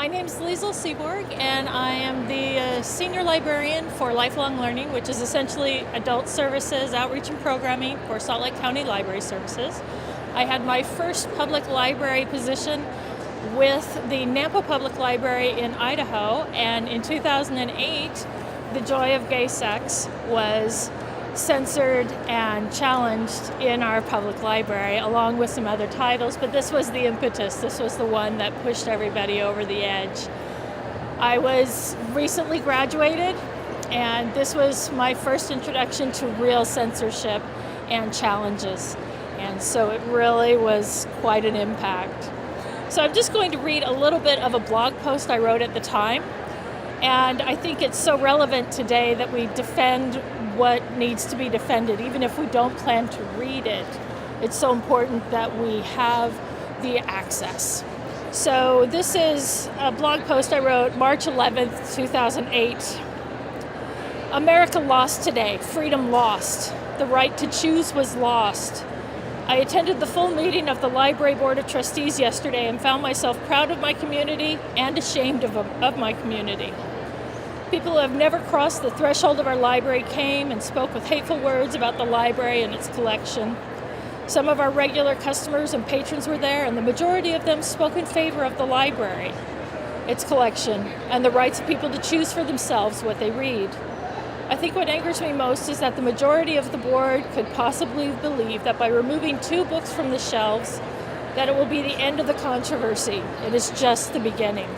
My name is Liesl Seborg, and I am the Senior Librarian for Lifelong Learning, which is essentially adult services, outreach and programming for Salt Lake County Library Services. I had my first public library position with the Nampa Public Library in Idaho, and in 2008, The Joy of Gay Sex was censored and challenged in our public library, along with some other titles, but this was the impetus. This was the one that pushed everybody over the edge. I was recently graduated, and this was my first introduction to real censorship and challenges, and so it really was quite an impact. So I'm just going to read a little bit of a blog post I wrote at the time, and I think it's so relevant today that we defend what needs to be defended, even if we don't plan to read it. It's so important that we have the access. So this is a blog post I wrote March 11th, 2008. America lost today. Freedom lost. The right to choose was lost. I attended the full meeting of the Library Board of Trustees yesterday and found myself proud of my community and ashamed of my community. People who have never crossed the threshold of our library came and spoke with hateful words about the library and its collection. Some of our regular customers and patrons were there, and the majority of them spoke in favor of the library, its collection, and the rights of people to choose for themselves what they read. I think what angers me most is that the majority of the board could possibly believe that by removing 2 books from the shelves, that it will be the end of the controversy. It is just the beginning.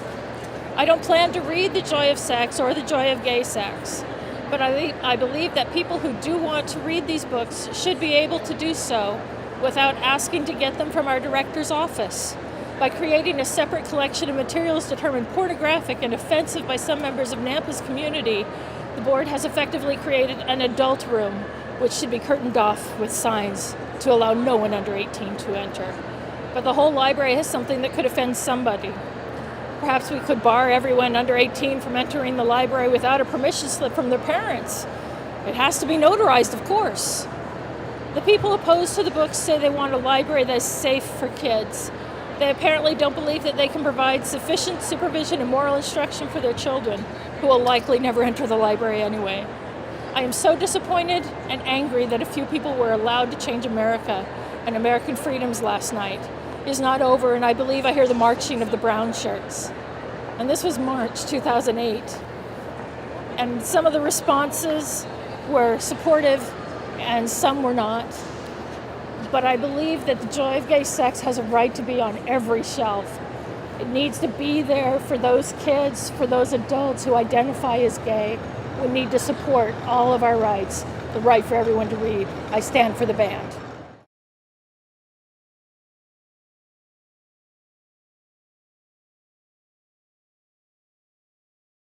I don't plan to read The Joy of Sex or The Joy of Gay Sex, but I believe that people who do want to read these books should be able to do so without asking to get them from our director's office. By creating a separate collection of materials determined pornographic and offensive by some members of Nampa's community, the board has effectively created an adult room, which should be curtained off with signs to allow no one under 18 to enter. But the whole library has something that could offend somebody. Perhaps we could bar everyone under 18 from entering the library without a permission slip from their parents. It has to be notarized, of course. The people opposed to the books say they want a library that is safe for kids. They apparently don't believe that they can provide sufficient supervision and moral instruction for their children, who will likely never enter the library anyway. I am so disappointed and angry that a few people were allowed to change America and American freedoms last night. Is not over, and I believe I hear the marching of the brown shirts. And this was March 2008. And some of the responses were supportive and some were not. But I believe that The Joy of Gay Sex has a right to be on every shelf. It needs to be there for those kids, for those adults who identify as gay. We need to support all of our rights, the right for everyone to read. I stand for the banned.